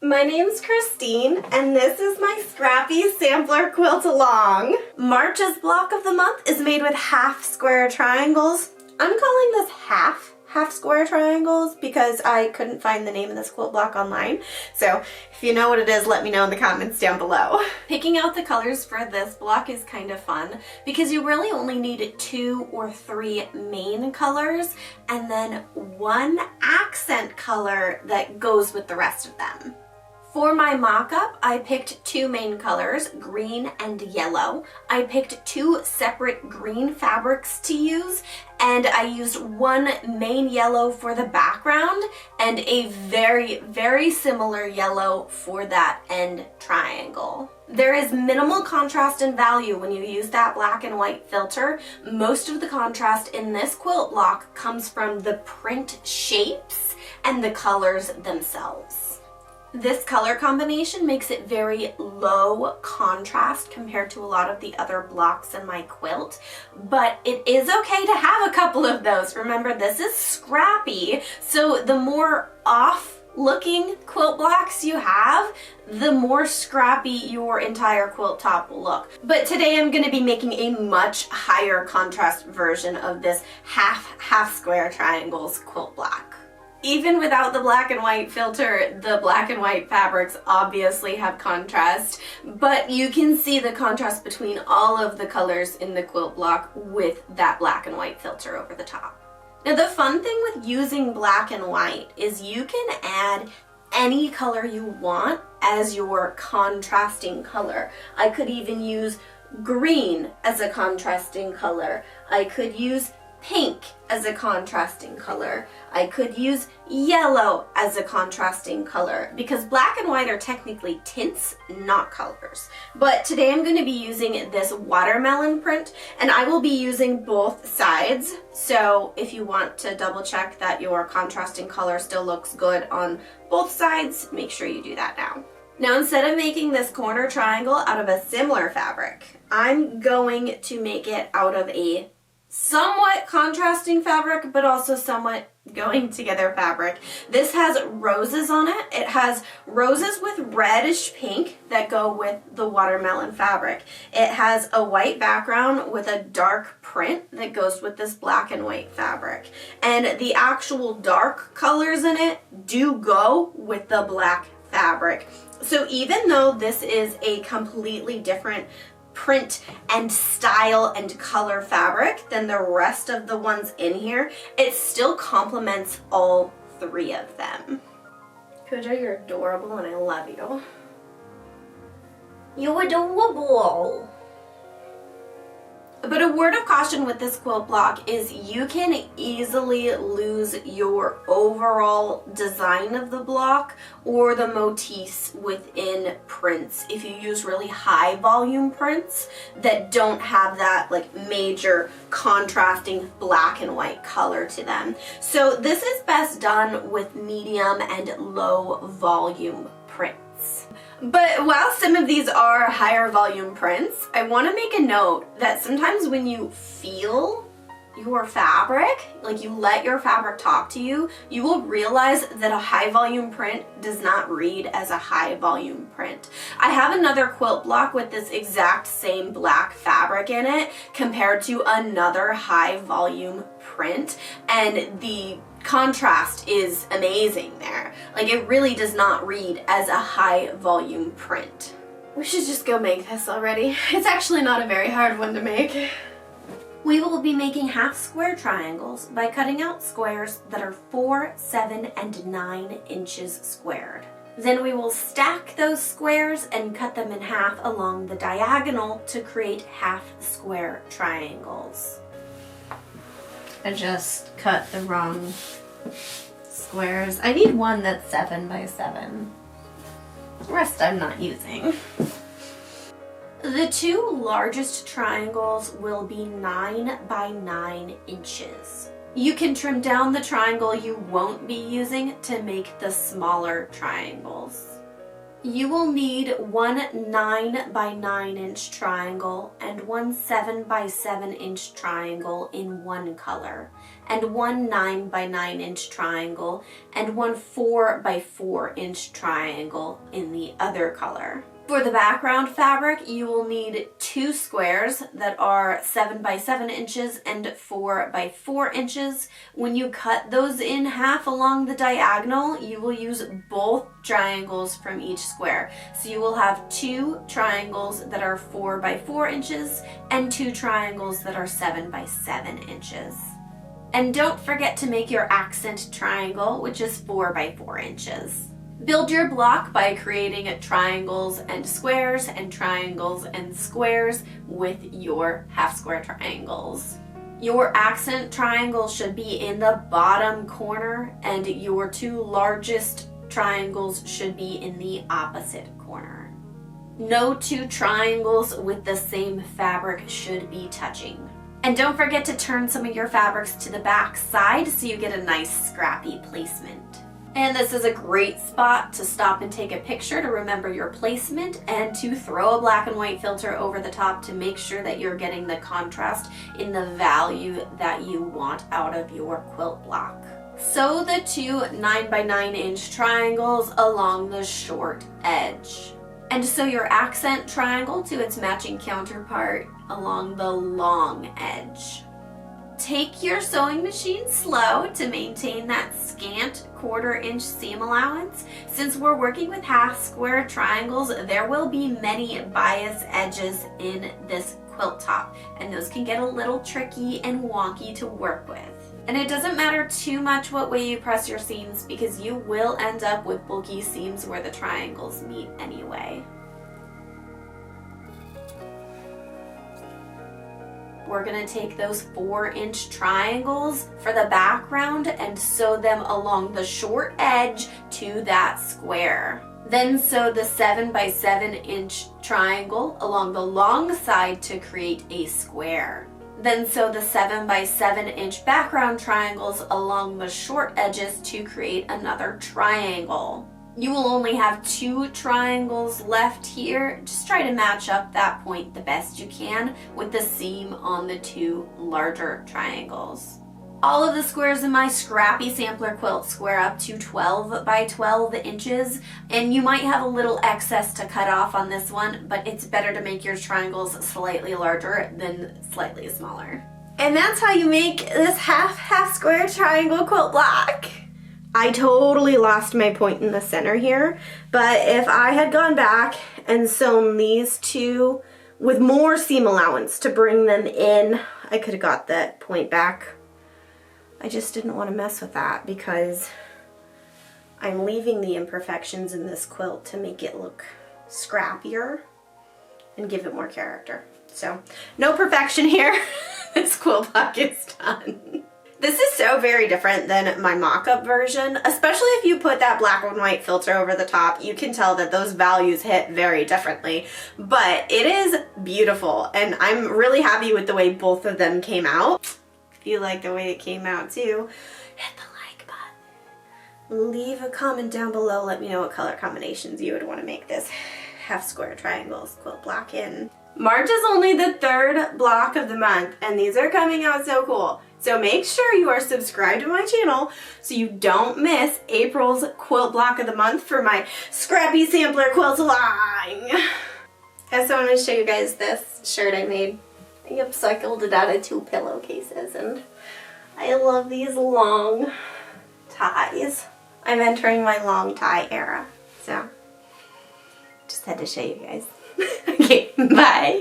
My name's Christine, and this is my Scrappy sampler quilt-along. March's block of the month is made with half square triangles. I'm calling this half square triangles because I couldn't find the name of this quilt block online. So if you know what it is, let me know in the comments down below. Picking out the colors for this block is kind of fun because you really only need 2 or 3 main colors and then 1 accent color that goes with the rest of them. For my mock-up, I picked 2 main colors, green and yellow. I picked 2 separate green fabrics to use, and I used 1 main yellow for the background and a very, very similar yellow for that end triangle. There is minimal contrast and value when you use that black and white filter. Most of the contrast in this quilt block comes from the print shapes and the colors themselves. This color combination makes it very low contrast compared to a lot of the other blocks in my quilt, but it is okay to have a couple of those. Remember, this is Scrappy, so the more off-looking quilt blocks you have, the more scrappy your entire quilt top will look. But today I'm going to be making a much higher contrast version of this half square triangles quilt block. Even without the black and white filter, the black and white fabrics obviously have contrast, but you can see the contrast between all of the colors in the quilt block with that black and white filter over the top. Now, the fun thing with using black and white is you can add any color you want as your contrasting color. I could even use green as a contrasting color. I could use pink as a contrasting color. I could use yellow as a contrasting color because black and white are technically tints, not colors. But today I'm going to be using this watermelon print, and I will be using both sides. So if you want to double check that your contrasting color still looks good on both sides, make sure you do that now. Now, instead of making this corner triangle out of a similar fabric, I'm going to make it out of a somewhat contrasting fabric, but also somewhat going together fabric. This has roses on it. It has roses with reddish pink that go with the watermelon fabric. It has a white background with a dark print that goes with this black and white fabric. And the actual dark colors in it do go with the black fabric. So even though this is a completely different print and style and color fabric than the rest of the ones in here, it still complements all 3 of them. Pooja, you're adorable and I love you. You're adorable. But a word of caution with this quilt block is you can easily lose your overall design of the block or the motifs within prints if you use really high volume prints that don't have that like major contrasting black and white color to them. So this is best done with medium and low volume prints. But while some of these are higher volume prints, I want to make a note that sometimes when you feel your fabric, like you let your fabric talk to you, you will realize that a high volume print does not read as a high volume print. I have another quilt block with this exact same black fabric in it compared to another high volume print, and the contrast is amazing there. Like, it really does not read as a high volume print. We should just go make this already. It's actually not a very hard one to make. We will be making half square triangles by cutting out squares that are 4, 7, and 9 inches squared. Then we will stack those squares and cut them in half along the diagonal to create half square triangles. I just cut the wrong squares. I need one that's 7 by 7. The rest I'm not using. The 2 largest triangles will be 9 by 9 inches. You can trim down the triangle you won't be using to make the smaller triangles. You will need one 9 by 9 inch triangle and one 7 by 7 inch triangle in one color, and one 9 by 9 inch triangle and one 4 by 4 inch triangle in the other color. For the background fabric, you will need 2 squares that are 7 by 7 inches and 4 by 4 inches. When you cut those in half along the diagonal, you will use both triangles from each square. So you will have 2 triangles that are 4 by 4 inches and 2 triangles that are 7 by 7 inches. And don't forget to make your accent triangle, which is 4 by 4 inches. Build your block by creating triangles and squares and triangles and squares with your half square triangles. Your accent triangle should be in the bottom corner, and your 2 largest triangles should be in the opposite corner. No 2 triangles with the same fabric should be touching. And don't forget to turn some of your fabrics to the back side so you get a nice scrappy placement. And this is a great spot to stop and take a picture to remember your placement, and to throw a black and white filter over the top to make sure that you're getting the contrast in the value that you want out of your quilt block. Sew the 2 9 by 9 inch triangles along the short edge. And sew your accent triangle to its matching counterpart along the long edge. Take your sewing machine slow to maintain that scant 1/4 inch seam allowance. Since we're working with half square triangles, there will be many bias edges in this quilt top, and those can get a little tricky and wonky to work with. And it doesn't matter too much what way you press your seams, because you will end up with bulky seams where the triangles meet anyway. We're going to take those 4-inch triangles for the background and sew them along the short edge to that square. Then sew the 7 by 7 inch triangle along the long side to create a square. Then sew the 7 by 7 inch background triangles along the short edges to create another triangle. You will only have 2 triangles left here. Just try to match up that point the best you can with the seam on the 2 larger triangles. All of the squares in my Scrappy sampler quilt square up to 12 by 12 inches, and you might have a little excess to cut off on this one, but it's better to make your triangles slightly larger than slightly smaller. And that's how you make this half square triangle quilt block. I totally lost my point in the center here, but if I had gone back and sewn these 2 with more seam allowance to bring them in, I could have got that point back. I just didn't want to mess with that because I'm leaving the imperfections in this quilt to make it look scrappier and give it more character. So, no perfection here. This quilt block is done. This is so very different than my mock-up version, especially if you put that black and white filter over the top. You can tell that those values hit very differently, but it is beautiful, and I'm really happy with the way both of them came out. If you like the way it came out too, hit the like button. Leave a comment down below. Let me know what color combinations you would want to make this half square triangles quilt block in. March is only the 3rd block of the month, and these are coming out so cool. So make sure you are subscribed to my channel so you don't miss April's quilt block of the month for my Scrappy sampler quilt-along. I also want to show you guys this shirt I made. I upcycled it out of 2 pillowcases, and I love these long ties. I'm entering my long tie era, so just had to show you guys. Okay, bye.